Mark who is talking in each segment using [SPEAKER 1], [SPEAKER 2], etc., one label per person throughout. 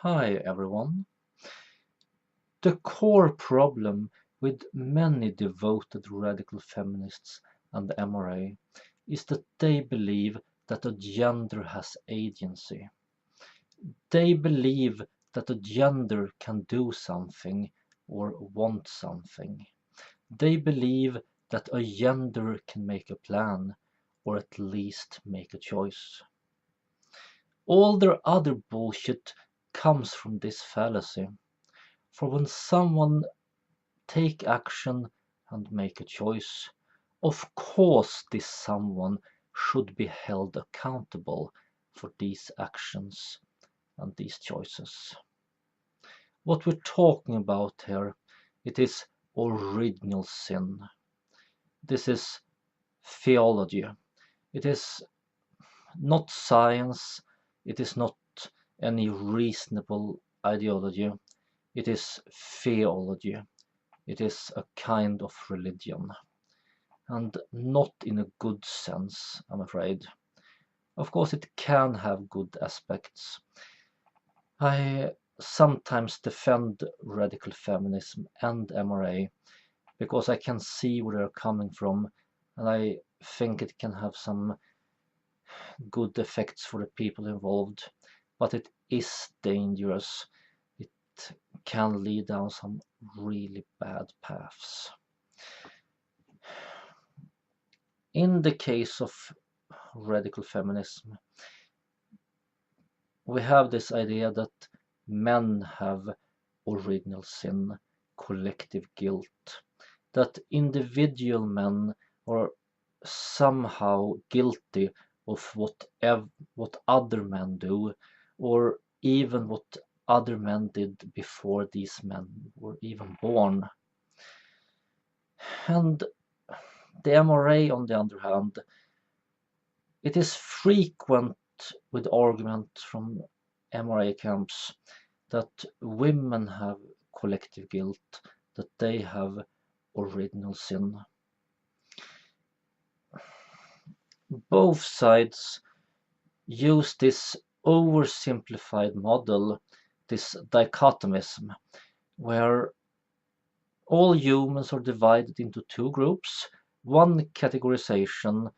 [SPEAKER 1] Hi everyone. The core problem with many devoted radical feminists and the MRA is that they believe that a gender has agency. They believe that a gender can do something or want something. They believe that a gender can make a plan or at least make a choice. All their other bullshit comes from this fallacy. For when someone take action and make a choice, of course this someone should be held accountable for these actions and these choices. What we're talking about here, it is original sin. This is theology. It is not science. It is not any reasonable ideology. It is theology. It is a kind of religion, and not in a good sense, I'm afraid. Of course, it can have good aspects. I sometimes defend radical feminism and MRA because I can see where they're coming from, and I think it can have some good effects for the people involved, but it is dangerous. It can lead down some really bad paths. In the case of radical feminism, we have this idea that men have original sin, collective guilt, that individual men are somehow guilty of what other men do, or even what other men did before these men were even born. And the MRA, on the other hand, it is frequent with argument from MRA camps that women have collective guilt, that they have original sin. Both sides use this oversimplified model, this dichotomism, where all humans are divided into two groups, one categorization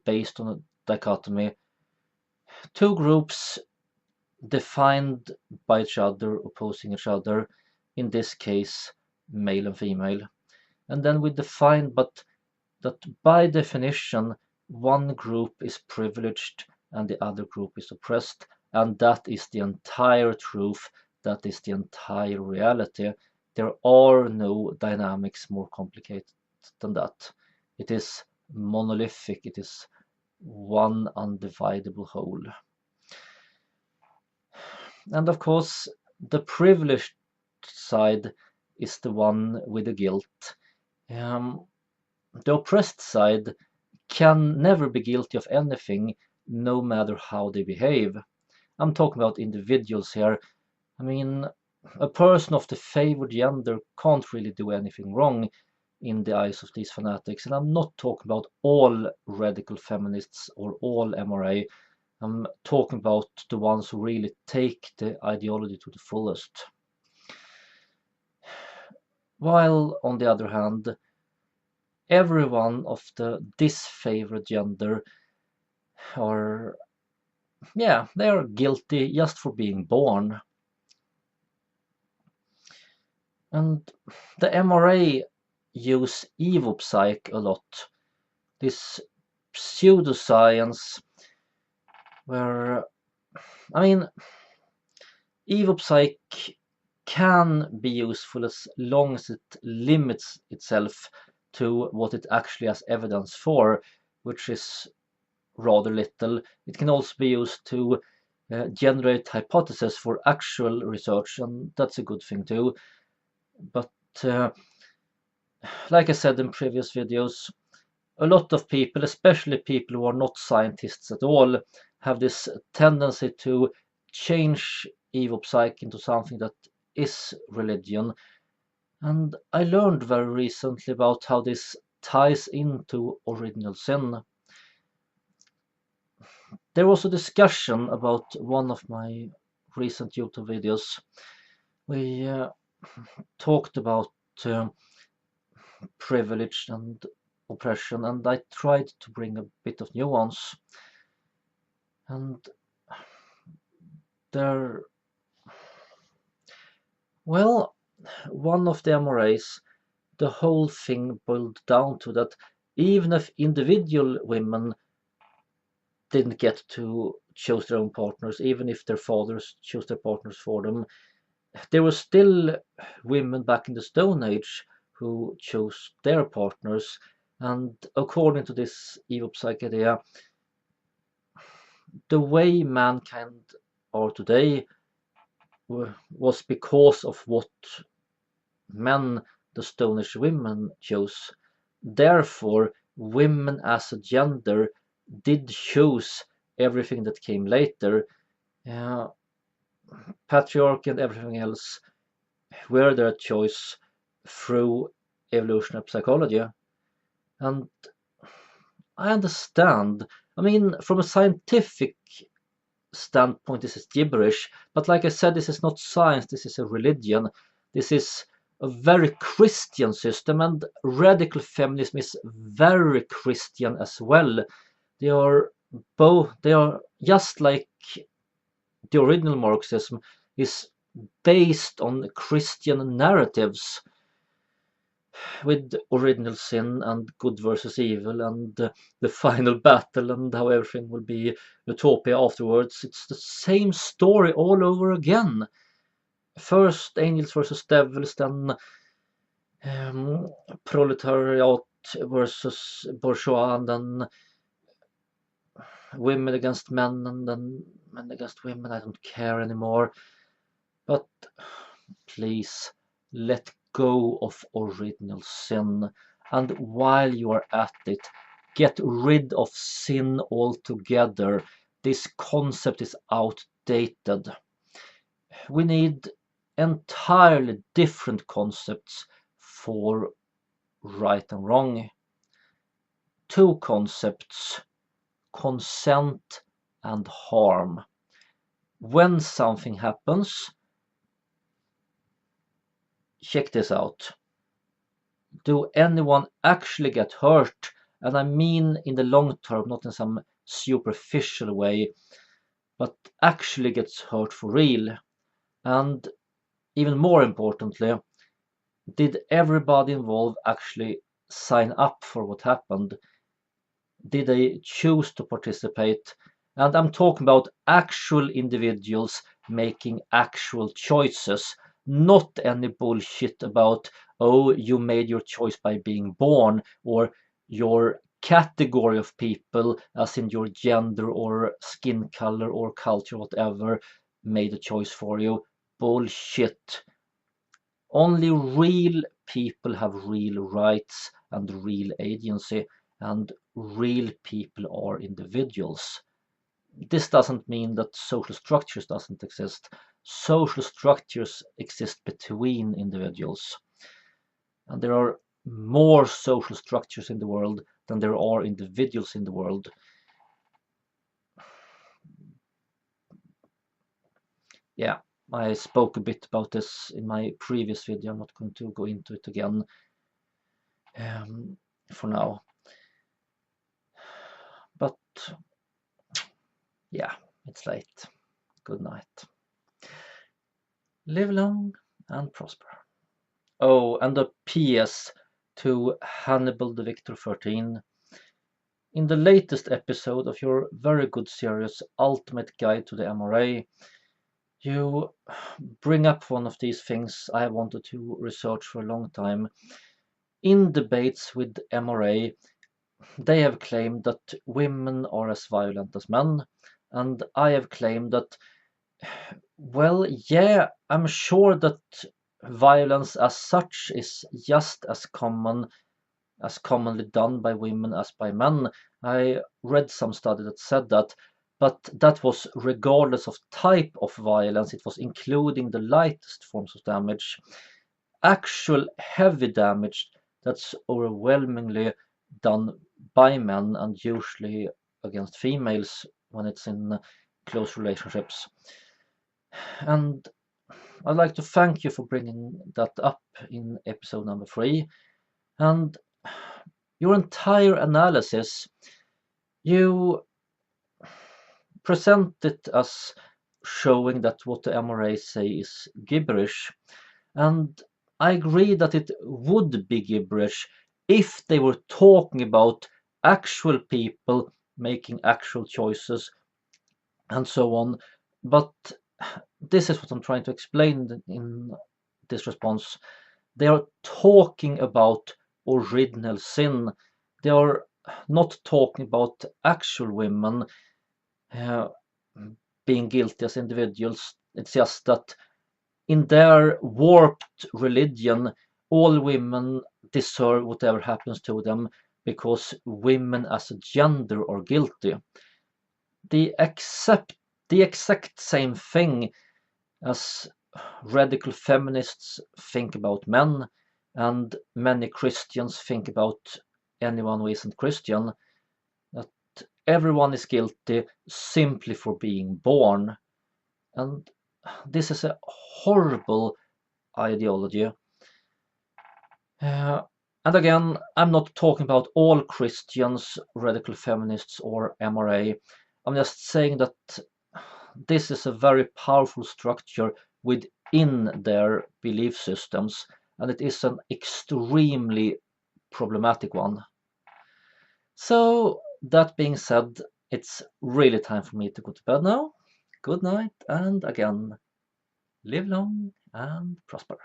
[SPEAKER 1] based on a dichotomy, two groups defined by each other, opposing each other, in this case male and female. And then we define but that by definition one group is privileged and the other group is oppressed, and that is the entire truth, that is the entire reality. There are no dynamics more complicated than that. It is monolithic, it is one undividable whole. And of course, the privileged side is the one with the guilt. The oppressed side can never be guilty of anything, no matter how they behave. I'm talking about individuals here. I mean, a person of the favored gender can't really do anything wrong in the eyes of these fanatics. And I'm not talking about all radical feminists or all MRA. I'm talking about the ones who really take the ideology to the fullest. While, on the other hand, everyone of the disfavored gender are, yeah, they are guilty just for being born. And the MRA use EvoPsych a lot, this pseudoscience where, I mean, EvoPsych can be useful as long as it limits itself to what it actually has evidence for, which is rather little. It can also be used to generate hypotheses for actual research, and that's a good thing too. But like I said in previous videos, a lot of people, especially people who are not scientists at all, have this tendency to change EvoPsych into something that is religion. And I learned very recently about how this ties into original sin. There was a discussion about one of my recent YouTube videos, we talked about privilege and oppression, and I tried to bring a bit of nuance. And there, well, one of the MRAs, the whole thing boiled down to that even if individual women didn't get to choose their own partners, even if their fathers chose their partners for them, there were still women back in the Stone Age who chose their partners. And according to this EvoPsych idea, the way mankind are today was because of what men, the Stone Age women, chose. Therefore, women as a gender did choose everything that came later. Patriarchy and everything else were their choice through evolutionary psychology. And I understand. I mean, from a scientific standpoint, this is gibberish. But like I said, this is not science, this is a religion. This is a very Christian system, and radical feminism is very Christian as well. They are just like the original Marxism is based on Christian narratives with original sin and good versus evil and the final battle and how everything will be utopia afterwards. It's the same story all over again. First angels versus devils, then proletariat versus bourgeois, and then women against men, and then men against women. I don't care anymore. But please let go of original sin. And while you are at it, get rid of sin altogether. This concept is outdated. We need entirely different concepts for right and wrong. Two concepts: consent and harm. When something happens, check this out. Do anyone actually get hurt? And I mean in the long term, not in some superficial way, but actually gets hurt for real. And even more importantly, did everybody involved actually sign up for what happened? Did they choose to participate? And I'm talking about actual individuals making actual choices, not any bullshit about, oh, you made your choice by being born, or your category of people, as in your gender or skin color or culture, whatever, made a choice for you. Bullshit. Only real people have real rights and real agency, and real people are individuals. This doesn't mean that social structures doesn't exist. Social structures exist between individuals. And there are more social structures in the world than there are individuals in the world. Yeah, I spoke a bit about this in my previous video. I'm not going to go into it again for now. But yeah, it's late. Good night. Live long and prosper. Oh, and a PS to Hannibal the Victor 13. In the latest episode of your very good series Ultimate Guide to the MRA, you bring up one of these things I have wanted to research for a long time. In debates with MRA, they have claimed that women are as violent as men, and I have claimed that, well, yeah, I'm sure that violence as such is just as commonly done by women as by men. I read some study that said that, but that was regardless of type of violence. It was including the lightest forms of damage. Actual heavy damage, that's overwhelmingly done by men, and usually against females when it's in close relationships. And I'd like to thank you for bringing that up in episode number 3. And your entire analysis, you present it as showing that what the MRA say is gibberish. And I agree that it would be gibberish if they were talking about actual people making actual choices and so on. But this is what I'm trying to explain in this response. They are talking about original sin. They are not talking about actual women uh, being guilty as individuals. It's just that in their warped religion, all women deserve whatever happens to them because women as a gender are guilty. They accept the exact same thing as radical feminists think about men, and many Christians think about anyone who isn't Christian, that everyone is guilty simply for being born. And this is a horrible ideology. Uh, and again, I'm not talking about all Christians, radical feminists, or MRA. I'm just saying that this is a very powerful structure within their belief systems, and it is an extremely problematic one. So, that being said, it's really time for me to go to bed now. Good night, and again, live long and prosper.